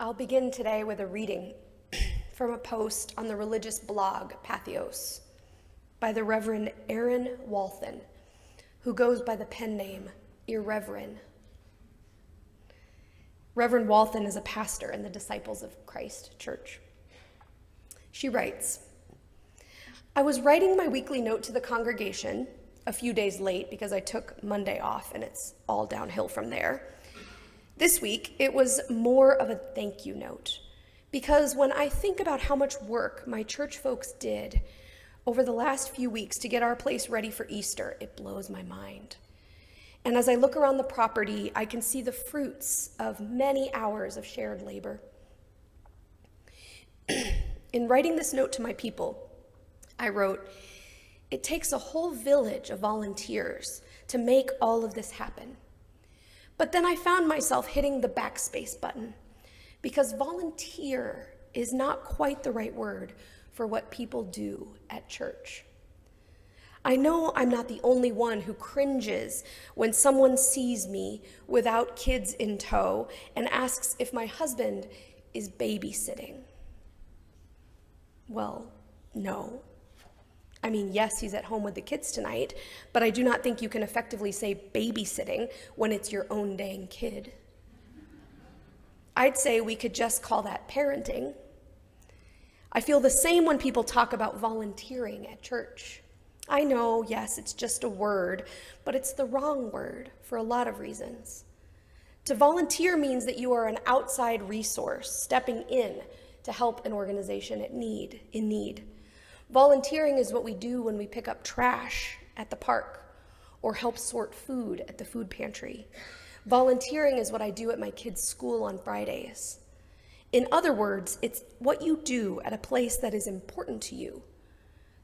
I'll begin today with a reading from a post on the religious blog Patheos by the Reverend Aaron Walthen, who goes by the pen name Irreverend. Reverend Walthen is a pastor in the Disciples of Christ Church. She writes, I was writing my weekly note to the congregation a few days late because I took Monday off and it's all downhill from there. This week, it was more of a thank you note because when I think about how much work my church folks did over the last few weeks to get our place ready for Easter, it blows my mind. And as I look around the property, I can see the fruits of many hours of shared labor. In writing this note to my people, I wrote, it takes a whole village of volunteers to make all of this happen. But then I found myself hitting the backspace button because volunteer is not quite the right word for what people do at church. I know I'm not the only one who cringes when someone sees me without kids in tow and asks if my husband is babysitting. Well, no. I mean, yes, he's at home with the kids tonight, but I do not think you can effectively say babysitting when it's your own dang kid. I'd say we could just call that parenting. I feel the same when people talk about volunteering at church. I know, yes, it's just a word, but it's the wrong word for a lot of reasons. To volunteer means that you are an outside resource stepping in to help an organization in need. Volunteering is what we do when we pick up trash at the park or help sort food at the food pantry. Volunteering is what I do at my kids' school on Fridays. In other words, it's what you do at a place that is important to you,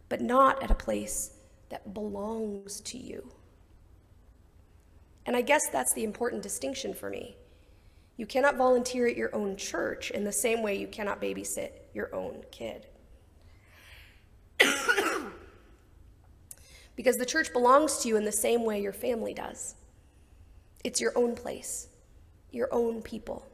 but not at a place that belongs to you. And I guess that's the important distinction for me. You cannot volunteer at your own church in the same way you cannot babysit your own kid. Because the church belongs to you in the same way your family does. It's your own place, your own people.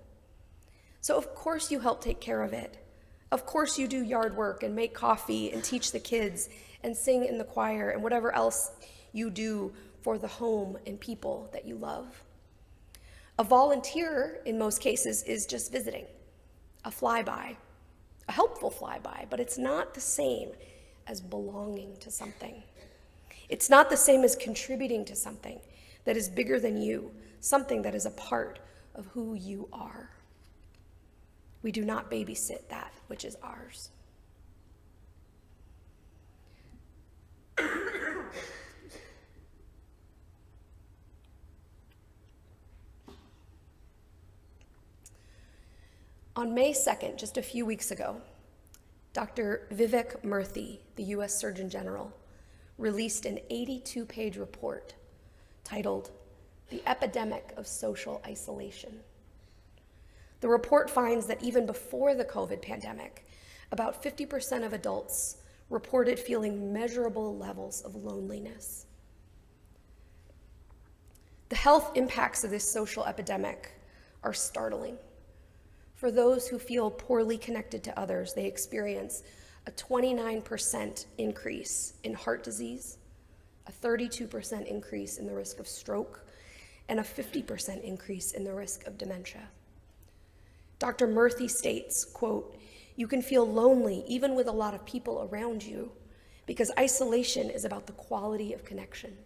So of course you help take care of it. Of course you do yard work and make coffee and teach the kids and sing in the choir and whatever else you do for the home and people that you love. A volunteer, in most cases, is just visiting, a flyby, a helpful flyby, but it's not the same as belonging to something. It's not the same as contributing to something that is bigger than you, something that is a part of who you are. We do not babysit that which is ours. On May 2nd, just a few weeks ago, Dr. Vivek Murthy, the U.S. Surgeon General, released an 82-page report titled The Epidemic of Social Isolation. The report finds that even before the COVID pandemic, about 50% of adults reported feeling measurable levels of loneliness. The health impacts of this social epidemic are startling. For those who feel poorly connected to others, they experience a 29% increase in heart disease, a 32% increase in the risk of stroke, and a 50% increase in the risk of dementia. Dr. Murthy states, quote, you can feel lonely even with a lot of people around you because isolation is about the quality of connection.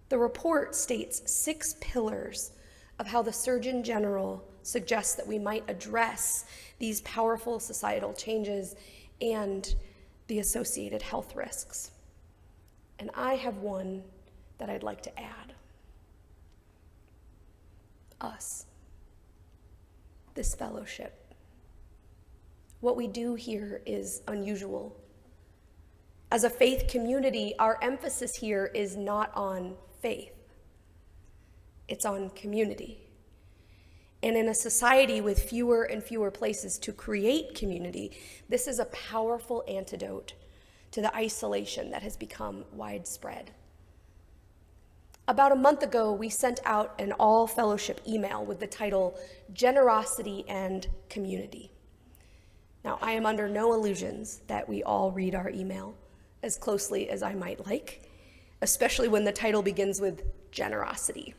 The report states 6 pillars of how the Surgeon General suggests that we might address these powerful societal changes and the associated health risks. And I have one that I'd like to add. Us. This fellowship. What we do here is unusual. As a faith community, our emphasis here is not on faith. It's on community. And in a society with fewer and fewer places to create community, this is a powerful antidote to the isolation that has become widespread. About a month ago, we sent out an all-fellowship email with the title, Generosity and Community. Now, I am under no illusions that we all read our email as closely as I might like, especially when the title begins with generosity.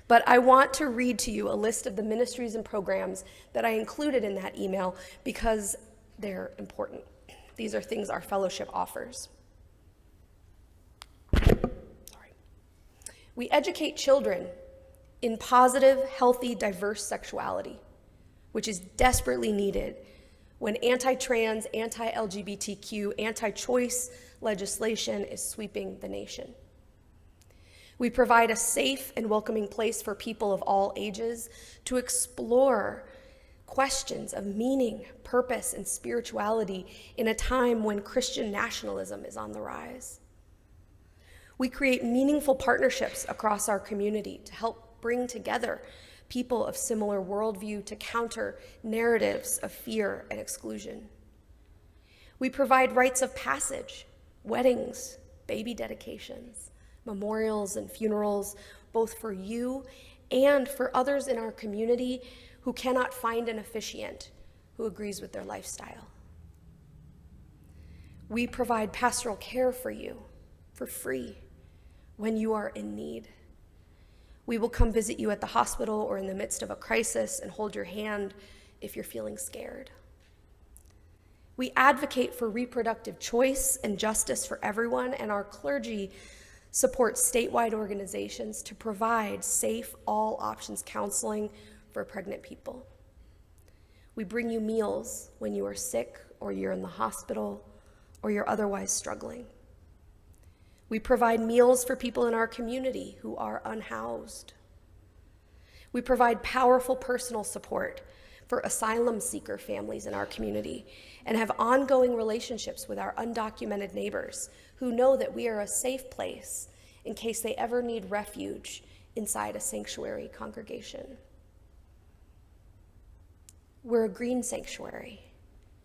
But I want to read to you a list of the ministries and programs that I included in that email because they're important. These are things our fellowship offers. We educate children in positive, healthy, diverse sexuality, which is desperately needed when anti-trans, anti-LGBTQ, anti-choice legislation is sweeping the nation. We provide a safe and welcoming place for people of all ages to explore questions of meaning, purpose, and spirituality in a time when Christian nationalism is on the rise. We create meaningful partnerships across our community to help bring together people of similar worldview to counter narratives of fear and exclusion. We provide rites of passage, weddings, baby dedications, memorials, and funerals, both for you and for others in our community who cannot find an officiant who agrees with their lifestyle. We provide pastoral care for you for free when you are in need. We will come visit you at the hospital or in the midst of a crisis and hold your hand if you're feeling scared. We advocate for reproductive choice and justice for everyone, and our clergy supports statewide organizations to provide safe, all-options counseling for pregnant people. We bring you meals when you are sick or you're in the hospital or you're otherwise struggling. We provide meals for people in our community who are unhoused. We provide powerful personal support for asylum seeker families in our community and have ongoing relationships with our undocumented neighbors who know that we are a safe place in case they ever need refuge inside a sanctuary congregation. We're a green sanctuary.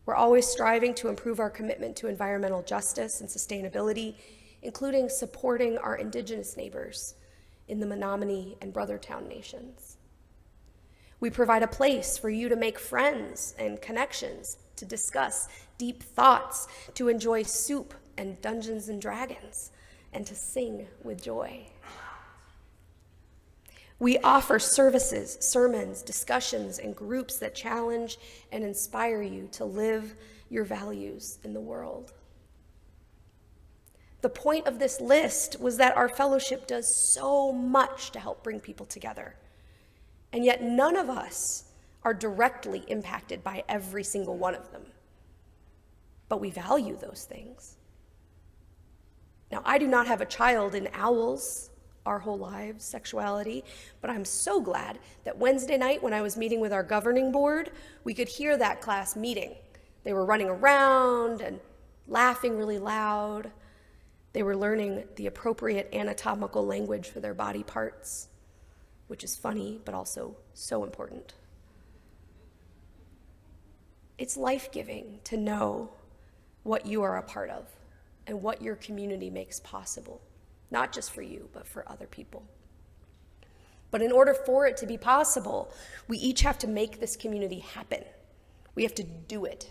We're always striving to improve our commitment to environmental justice and sustainability, including supporting our indigenous neighbors in the Menominee and Brothertown nations. We provide a place for you to make friends and connections, to discuss deep thoughts, to enjoy soup and Dungeons and Dragons, and to sing with joy. We offer services, sermons, discussions, and groups that challenge and inspire you to live your values in the world. The point of this list was that our fellowship does so much to help bring people together, and yet none of us are directly impacted by every single one of them. But we value those things. Now, I do not have a child in Owl's, our whole lives, sexuality, but I'm so glad that Wednesday night when I was meeting with our governing board, we could hear that class meeting. They were running around and laughing really loud. They were learning the appropriate anatomical language for their body parts, which is funny, but also so important. It's life-giving to know what you are a part of and what your community makes possible, not just for you, but for other people. But in order for it to be possible, we each have to make this community happen. We have to do it.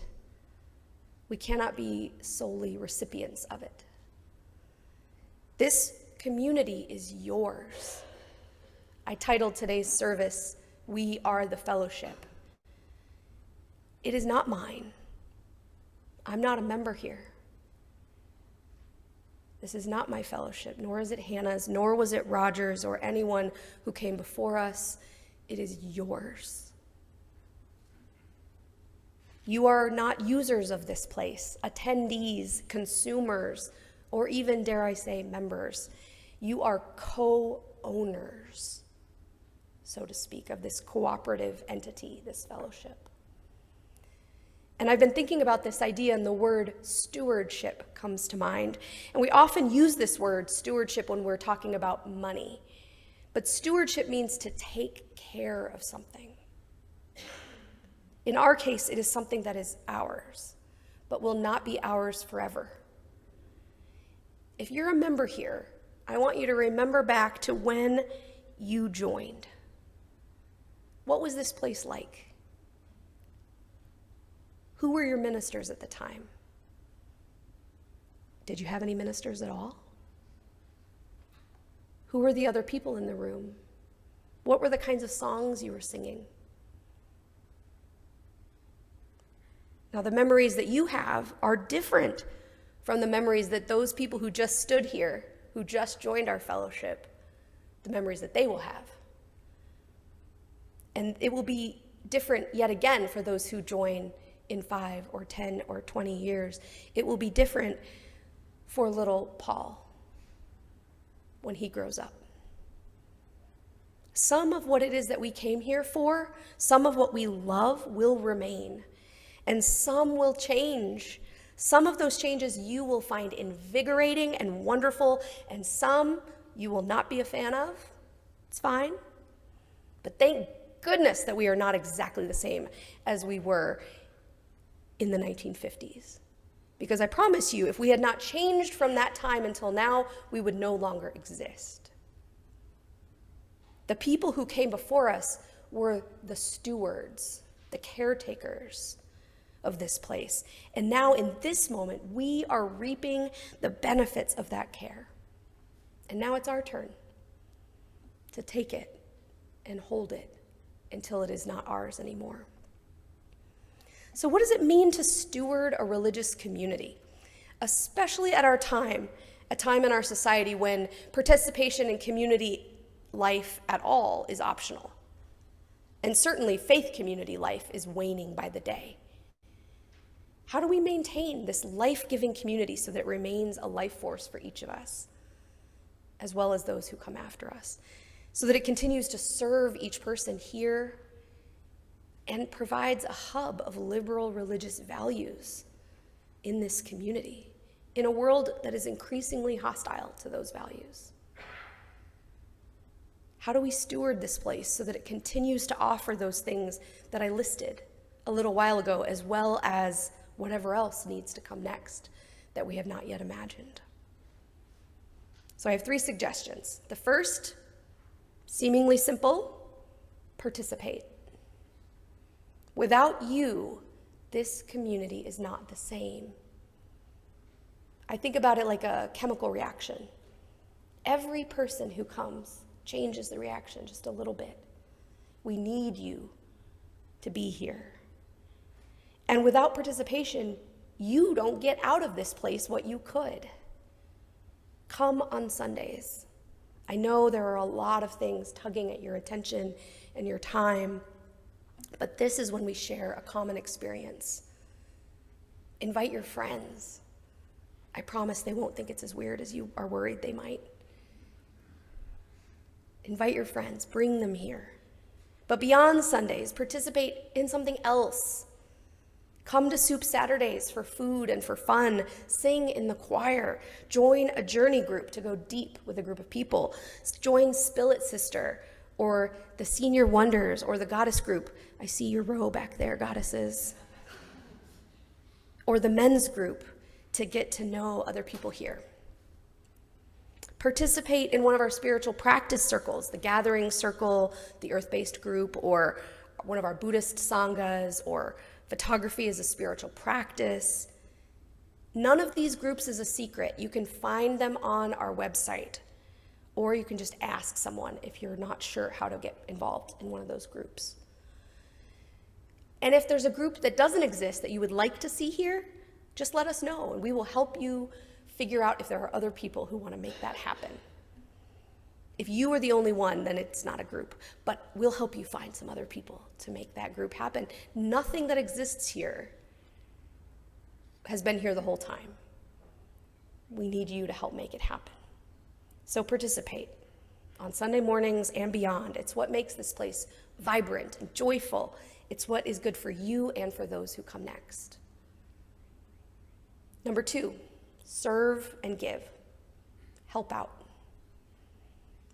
We cannot be solely recipients of it. This community is yours. I titled today's service, "We Are the Fellowship." It is not mine. I'm not a member here. This is not my fellowship, nor is it Hannah's, nor was it Roger's or anyone who came before us. It is yours. You are not users of this place, attendees, consumers, or even, dare I say, members. You are co-owners, so to speak, of this cooperative entity, this fellowship. And I've been thinking about this idea, and the word stewardship comes to mind. And we often use this word, stewardship, when we're talking about money. But stewardship means to take care of something. In our case, it is something that is ours, but will not be ours forever. If you're a member here, I want you to remember back to when you joined. What was this place like? Who were your ministers at the time? Did you have any ministers at all? Who were the other people in the room? What were the kinds of songs you were singing? Now, the memories that you have are different from the memories that those people who just stood here, who just joined our fellowship, the memories that they will have. And it will be different yet again for those who join in 5 or 10 or 20 years. It will be different for little Paul when he grows up. Some of what it is that we came here for, some of what we love will remain, and some will change. Some of those changes you will find invigorating and wonderful, and some you will not be a fan of. It's fine. But thank goodness that we are not exactly the same as we were in the 1950s. Because I promise you, if we had not changed from that time until now, we would no longer exist. The people who came before us were the stewards, the caretakers of this place. And now in this moment, we are reaping the benefits of that care. And now it's our turn to take it and hold it until it is not ours anymore. So what does it mean to steward a religious community, especially at our time, a time in our society when participation in community life at all is optional? And certainly faith community life is waning by the day. How do we maintain this life-giving community so that it remains a life force for each of us, as well as those who come after us, so that it continues to serve each person here and provides a hub of liberal religious values in this community, in a world that is increasingly hostile to those values? How do we steward this place so that it continues to offer those things that I listed a little while ago, as well as whatever else needs to come next that we have not yet imagined? So I have 3 suggestions. The first, seemingly simple: participate. Without you, this community is not the same. I think about it like a chemical reaction. Every person who comes changes the reaction just a little bit. We need you to be here. And without participation, you don't get out of this place what you could. Come on Sundays. I know there are a lot of things tugging at your attention and your time, but this is when we share a common experience. Invite your friends. I promise they won't think it's as weird as you are worried they might. Invite your friends, bring them here. But beyond Sundays, participate in something else. Come to Soup Saturdays for food and for fun. Sing in the choir. Join a journey group to go deep with a group of people. Join Spill It Sister, or the Senior Wonders, or the Goddess group. I see your row back there, goddesses. Or the men's group to get to know other people here. Participate in one of our spiritual practice circles, the Gathering Circle, the Earth-Based Group, or one of our Buddhist sanghas, or photography is a spiritual practice. None of these groups is a secret. You can find them on our website, or you can just ask someone if you're not sure how to get involved in one of those groups. And if there's a group that doesn't exist that you would like to see here, just let us know, and we will help you figure out if there are other people who want to make that happen. If you are the only one, then it's not a group, but we'll help you find some other people to make that group happen. Nothing that exists here has been here the whole time. We need you to help make it happen. So participate on Sunday mornings and beyond. It's what makes this place vibrant and joyful. It's what is good for you and for those who come next. Number 2, serve and give. Help out.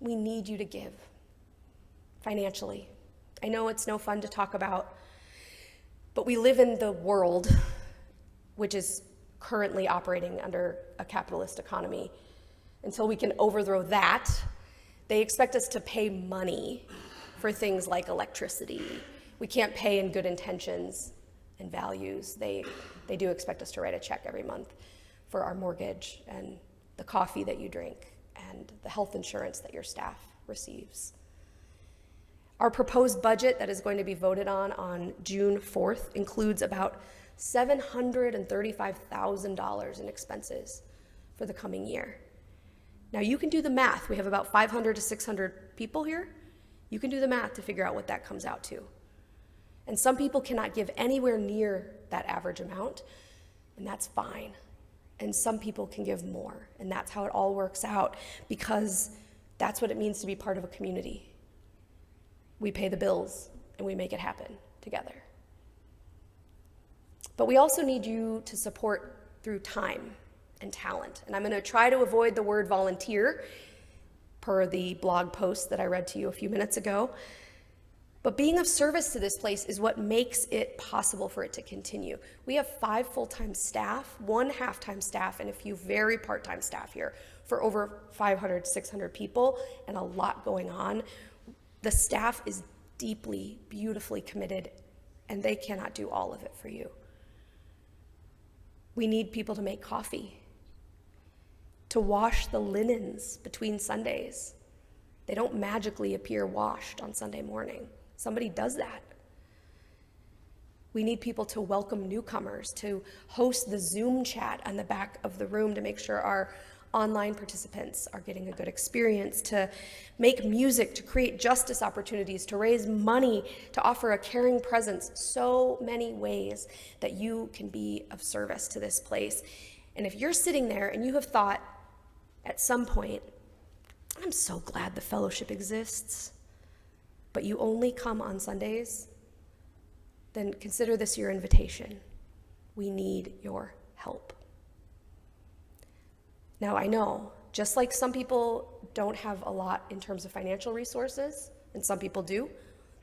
We need you to give financially. I know it's no fun to talk about, but we live in the world which is currently operating under a capitalist economy until we can overthrow that, they expect us to pay money for things like electricity. We can't pay in good intentions and values. They do expect us to write a check every month for our mortgage and the coffee that you drink and the health insurance that your staff receives. Our proposed budget that is going to be voted on June 4th includes about $735,000 in expenses for the coming year. Now you can do the math. We have about 500 to 600 people here. You can do the math to figure out what that comes out to. And some people cannot give anywhere near that average amount, and that's fine. And some people can give more, and that's how it all works out, because that's what it means to be part of a community. We pay the bills, and we make it happen together. But we also need you to support through time and talent. And I'm going to try to avoid the word volunteer, per the blog post that I read to you a few minutes ago. But being of service to this place is what makes it possible for it to continue. We have 5 full-time staff, 1 half-time staff, and a few very part-time staff here for over 500, 600 people, and a lot going on. The staff is deeply, beautifully committed, and they cannot do all of it for you. We need people to make coffee, to wash the linens between Sundays. They don't magically appear washed on Sunday morning. Somebody does that. We need people to welcome newcomers, to host the Zoom chat on the back of the room to make sure our online participants are getting a good experience, to make music, to create justice opportunities, to raise money, to offer a caring presence. So many ways that you can be of service to this place. And if you're sitting there and you have thought at some point, I'm so glad the fellowship exists, but you only come on Sundays, then consider this your invitation. We need your help. Now, I know, just like some people don't have a lot in terms of financial resources, and some people do,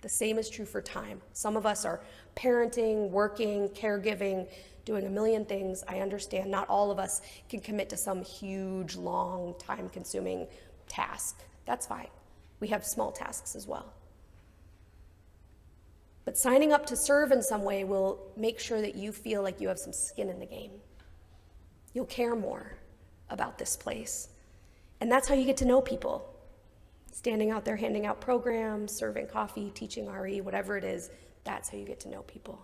the same is true for time. Some of us are parenting, working, caregiving, doing a million things. I understand not all of us can commit to some huge, long, time-consuming task. That's fine. We have small tasks as well. But signing up to serve in some way will make sure that you feel like you have some skin in the game. You'll care more about this place. And that's how you get to know people. Standing out there, handing out programs, serving coffee, teaching RE, whatever it is, that's how you get to know people.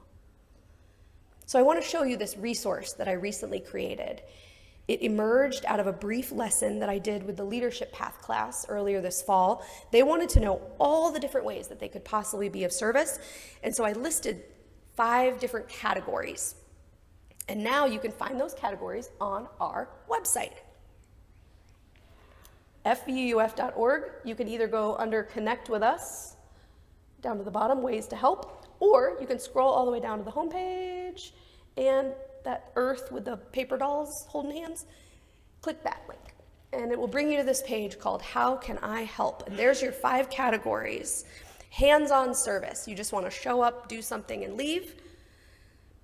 So I want to show you this resource that I recently created. It emerged out of a brief lesson that I did with the Leadership Path class earlier this fall. They wanted to know all the different ways that they could possibly be of service, and so I listed 5 different categories. And now you can find those categories on our website. fvuf.org. You can either go under Connect with Us, down to the bottom, Ways to Help, or you can scroll all the way down to the homepage, and that earth with the paper dolls holding hands, click that link. And it will bring you to this page called How Can I Help? And there's your 5 categories. Hands-on service. You just want to show up, do something, and leave.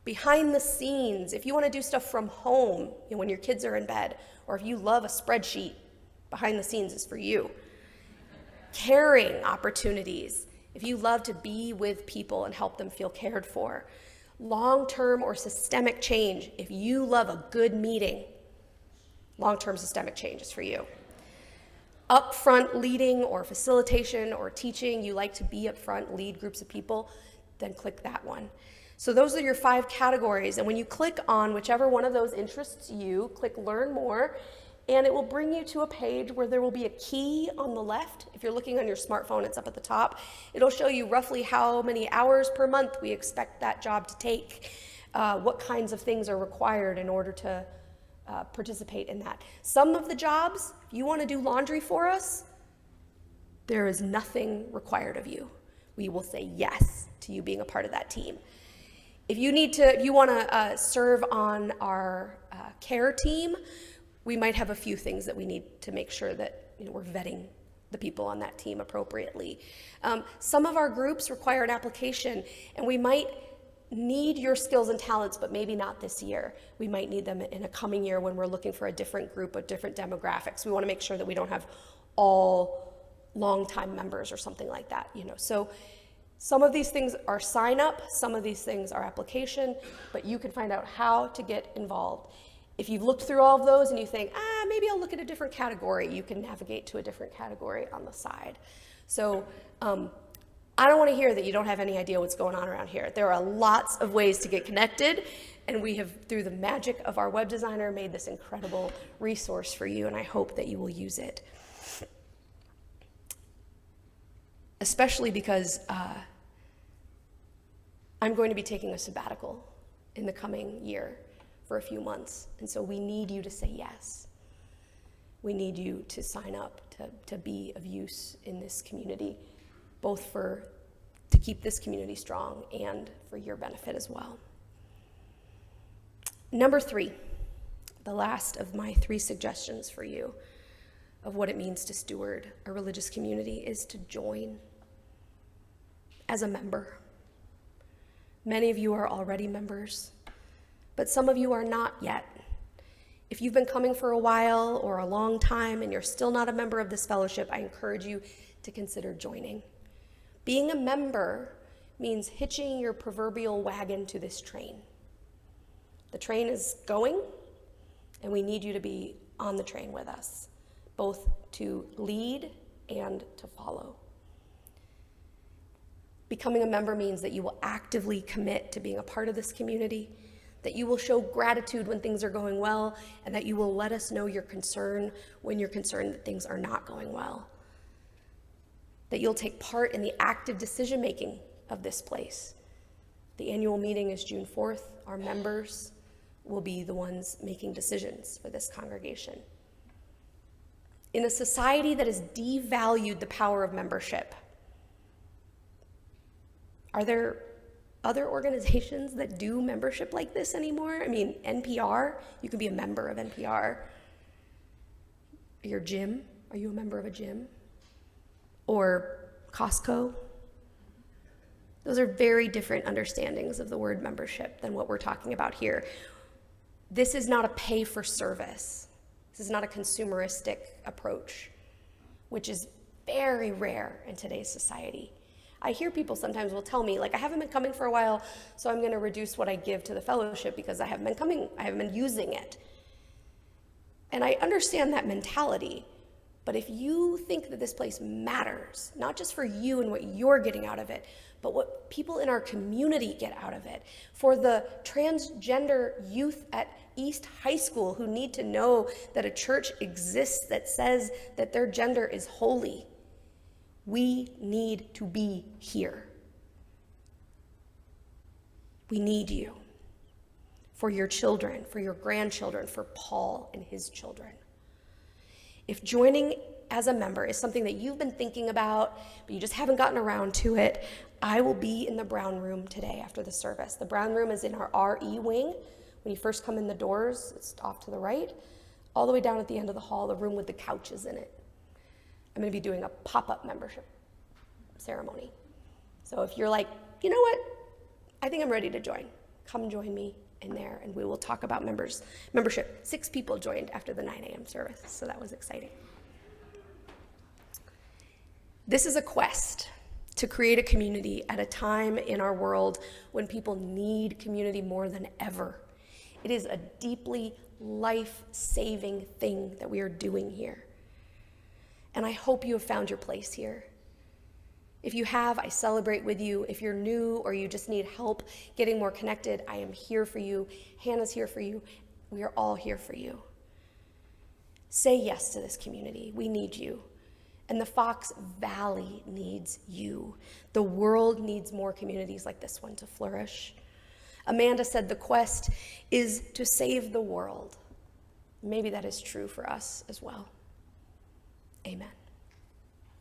Behind the scenes, if you want to do stuff from home, when your kids are in bed, or if you love a spreadsheet, behind the scenes is for you. Caring opportunities, if you love to be with people and help them feel cared for. Long-term or systemic change, if you love a good meeting, long-term systemic change is for you. Upfront leading or facilitation or teaching, you like to be up front, lead groups of people, then click that one. So those are your 5 categories, and when you click on whichever one of those interests you, click Learn More, and it will bring you to a page where there will be a key on the left. If you're looking on your smartphone, it's up at the top. It'll show you roughly how many hours per month we expect that job to take, what kinds of things are required in order to participate in that. Some of the jobs, if you want to do laundry for us, there is nothing required of you. We will say yes to you being a part of that team. If you want to serve on our care team, we might have a few things that we need to make sure that we're vetting the people on that team appropriately. Some of our groups require an application, and we might need your skills and talents, but maybe not this year. We might need them in a coming year when we're looking for a different group of different demographics. We want to make sure that we don't have all longtime members or something like that, So some of these things are sign up, some of these things are application, but you can find out how to get involved. If you've looked through all of those and you think, maybe I'll look at a different category, you can navigate to a different category on the side. So I don't want to hear that you don't have any idea what's going on around here. There are lots of ways to get connected, and we have, through the magic of our web designer, made this incredible resource for you, and I hope that you will use it. Especially because I'm going to be taking a sabbatical in the coming year for a few months, and so we need you to say yes. We need you to sign up to be of use in this community, both to keep this community strong and for your benefit as well. Number 3, the last of my 3 suggestions for you of what it means to steward a religious community is to join as a member. Many of you are already members, but some of you are not yet. If you've been coming for a while or a long time and you're still not a member of this fellowship, I encourage you to consider joining. Being a member means hitching your proverbial wagon to this train. The train is going, and we need you to be on the train with us, both to lead and to follow. Becoming a member means that you will actively commit to being a part of this community, that you will show gratitude when things are going well, and that you will let us know your concern when you're concerned that things are not going well. That you'll take part in the active decision-making of this place. The annual meeting is June 4th. Our members will be the ones making decisions for this congregation. In a society that has devalued the power of membership, are there other organizations that do membership like this anymore? I mean, NPR, you can be a member of NPR. Your gym, are you a member of a gym? Or Costco? Those are very different understandings of the word membership than what we're talking about here. This is not a pay for service. This is not a consumeristic approach, which is very rare in today's society. I hear people sometimes will tell me, I haven't been coming for a while, so I'm going to reduce what I give to the fellowship because I haven't been using it. And I understand that mentality, but if you think that this place matters, not just for you and what you're getting out of it, but what people in our community get out of it, for the transgender youth at East High School who need to know that a church exists that says that their gender is holy, we need to be here. We need you for your children, for your grandchildren, for Paul and his children. If joining as a member is something that you've been thinking about, but you just haven't gotten around to it, I will be in the Brown Room today after the service. The Brown Room is in our RE wing. When you first come in the doors, it's off to the right, all the way down at the end of the hall, the room with the couches in it. I'm going to be doing a pop-up membership ceremony. So if you're like, you know what, I think I'm ready to join, come join me in there, and we will talk about membership. 6 people joined after the 9 a.m. service, so that was exciting. This is a quest to create a community at a time in our world when people need community more than ever. It is a deeply life-saving thing that we are doing here. And I hope you have found your place here. If you have, I celebrate with you. If you're new or you just need help getting more connected, I am here for you. Hannah's here for you. We are all here for you. Say yes to this community. We need you. And the Fox Valley needs you. The world needs more communities like this one to flourish. Amanda said the quest is to save the world. Maybe that is true for us as well. Amen.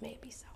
May it be so.